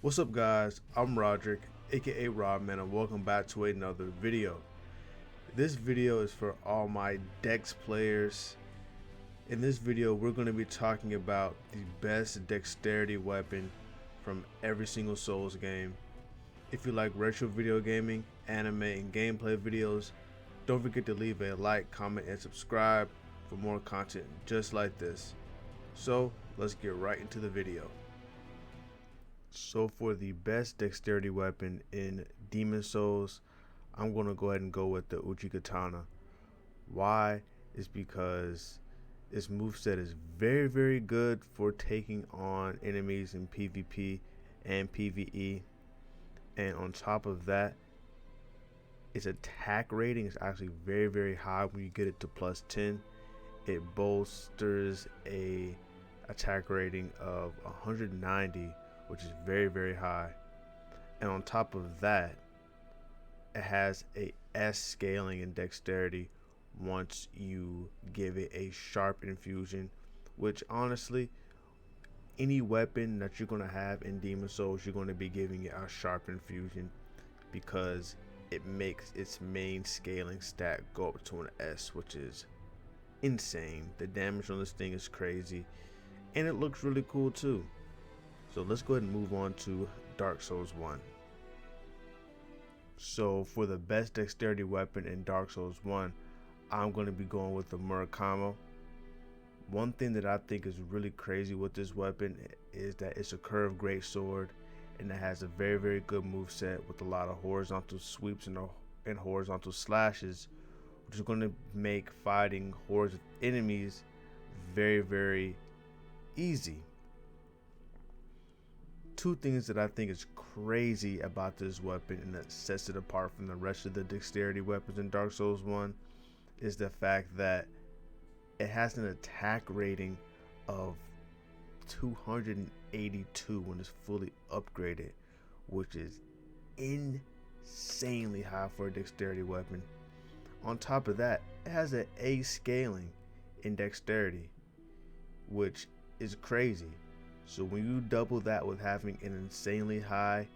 What's up guys, I'm Roderick, aka Rodman, and welcome back to another video. This video is for all my Dex players. In this video we're going to be talking about the best dexterity weapon from every single Souls game. If you like retro video gaming, anime, and gameplay videos, don't forget to leave a like, comment, and subscribe for more content just like this. So let's get right into the video. So for the best dexterity weapon in Demon Souls, I'm going to go ahead and go with the Uchi Katana. Why? Is because this moveset is very good for taking on enemies in PvP and PvE. And on top of that, its attack rating is actually very high when you get it to plus 10. It bolsters a attack rating of 190, which is very high, and on top of that it has a S scaling in dexterity once you give it a sharp infusion, which honestly any weapon that you're going to have in Demon Souls, you're going to be giving it a sharp infusion because it makes its main scaling stat go up to an S, which is insane. The damage on this thing is crazy and it looks really cool too. So let's go ahead and move on to Dark Souls 1. So for the best dexterity weapon in Dark Souls 1, I'm going to be going with the Murakami. One thing that I think is really crazy with this weapon is that it's a curved greatsword and it has a very good moveset with a lot of horizontal sweeps and horizontal slashes, which is going to make fighting hordes of enemies very easy. Two things that I think is crazy about this weapon and that sets it apart from the rest of the dexterity weapons in Dark Souls 1 is the fact that it has an attack rating of 282 when it's fully upgraded, which is insanely high for a dexterity weapon. On top of that, it has an A scaling in dexterity, which is crazy. So when you double that with having an insanely high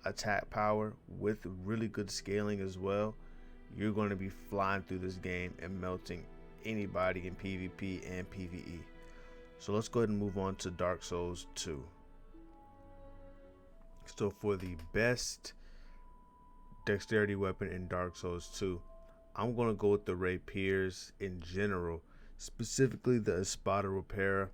attack power with really good scaling as well, you're going to be flying through this game and melting anybody in PvP and PvE. So let's go ahead and move on to Dark Souls 2. So for the best dexterity weapon in Dark Souls 2, I'm going to go with the rapiers in general, specifically the Espada Repara.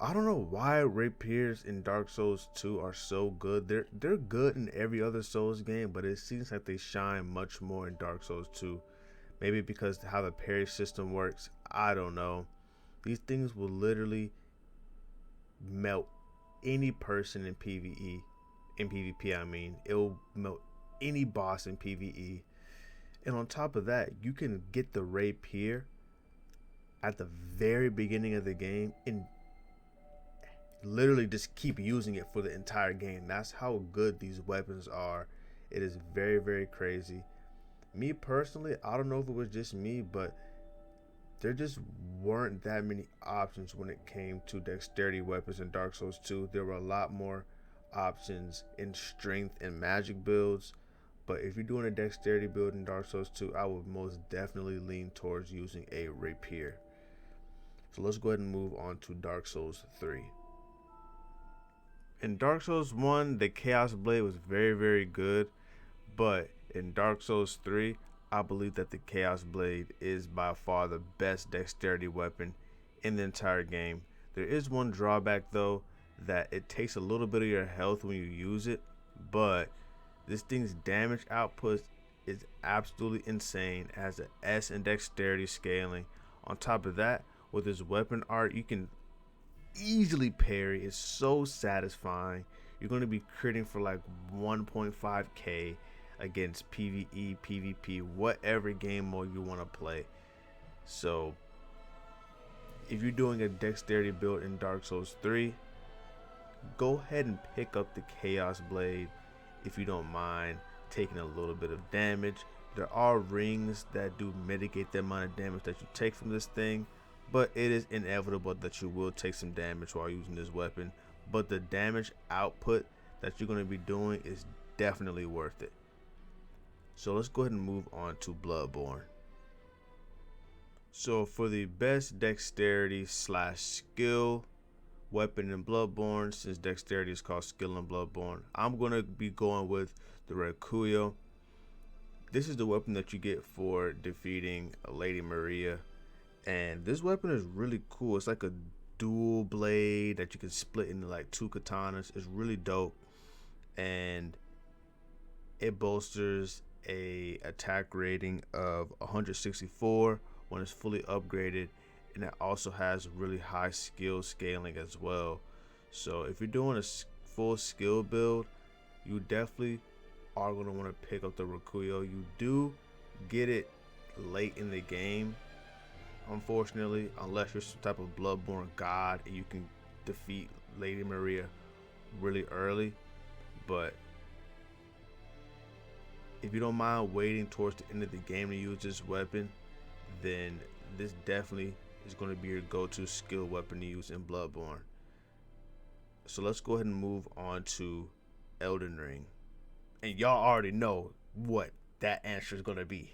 I don't know why rapiers in Dark Souls 2 are so good. They're good in every other Souls game, but it seems like they shine much more in Dark Souls 2. Maybe because how the parry system works, I don't know. These things will literally melt any person in PvE, in PvP I mean. It will melt any boss in PvE. And on top of that, you can get the rapier at the very beginning of the game and literally just keep using it for the entire game. That's how good these weapons are. It is very crazy. Me personally, I don't know if it was just me, but there just weren't that many options when it came to dexterity weapons in Dark Souls 2. There were a lot more options in strength and magic builds, but if you're doing a dexterity build in Dark Souls 2, I would most definitely lean towards using a rapier. So let's go ahead and move on to Dark Souls 3. In Dark Souls 1, the Chaos Blade was very good, but in Dark Souls 3, I believe that the Chaos Blade is by far the best dexterity weapon in the entire game. There is one drawback though, that it takes a little bit of your health when you use it, but this thing's damage output is absolutely insane. It has an S in dexterity scaling. On top of that, with this weapon art, you can easily parry. It's so satisfying. You're going to be critting for like 1.5k against PvE, PvP, whatever game mode you want to play. So if you're doing a dexterity build in Dark Souls 3, go ahead and pick up the Chaos Blade if you don't mind taking a little bit of damage. There are rings that do mitigate the amount of damage that you take from this thing, but it is inevitable that you will take some damage while using this weapon. but the damage output that you're going to be doing is definitely worth it. So let's go ahead and move on to Bloodborne. So for the best dexterity slash skill weapon in Bloodborne, since dexterity is called skill in Bloodborne, I'm going to be going with the Recuyo. This is the weapon that you get for defeating Lady Maria, and this weapon is really cool. It's like a dual blade that you can split into like 2 katanas. It's really dope, and it bolsters a attack rating of 164 when it's fully upgraded, and it also has really high skill scaling as well. So if you're doing a full skill build, you definitely are going to want to pick up the Recuyo. You do get it late in the game, unfortunately, unless you're some type of Bloodborne god and you can defeat Lady Maria really early. But if you don't mind waiting towards the end of the game to use this weapon, then this definitely is going to be your go-to skill weapon to use in Bloodborne. So let's go ahead and move on to eldenring. And y'all already know what that answer is going to be.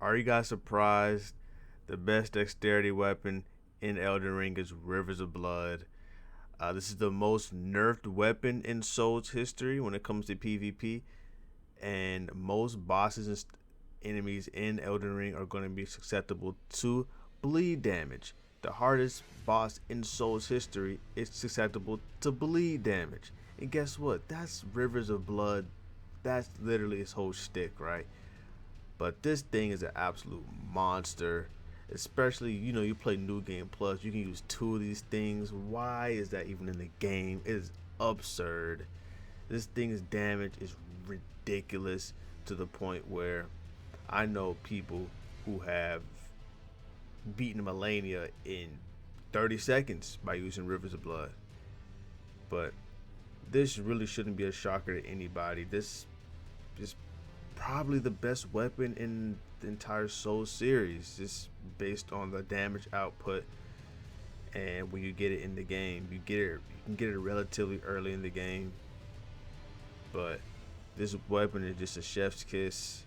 Are you guys surprised? The best dexterity weapon in eldenring is Rivers of Blood. This is the most nerfed weapon in Souls history when it comes to PvP. And most bosses and enemies in eldenring are going to be susceptible to bleed damage. The hardest boss in Souls history is susceptible to bleed damage. And guess what? That's Rivers of Blood. That's literally his whole shtick, right? But this thing is an absolute monster. Especially, you play New Game Plus, you can use 2 of these things. Why is that even in the game? It is absurd. This thing's damage is ridiculous to the point where I know people who have beaten Millennia in 30 seconds by using Rivers of Blood. But this really shouldn't be a shocker to anybody. This is probably the best weapon in the entire Soul series, just based on the damage output. And when you get it in the game, you can get it relatively early in the game. But this weapon is just a chef's kiss.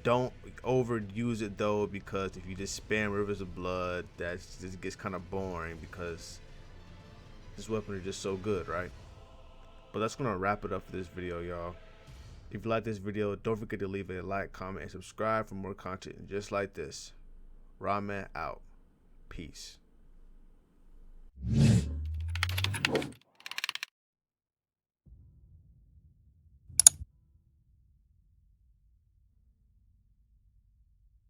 Don't overuse it though, because if you just spam Rivers of Blood, that just gets kind of boring, because this weapon is just so good, right? But that's gonna wrap it up for this video, y'all. If you like this video, don't forget to leave a like, comment, and subscribe for more content just like this. Ramen out. Peace.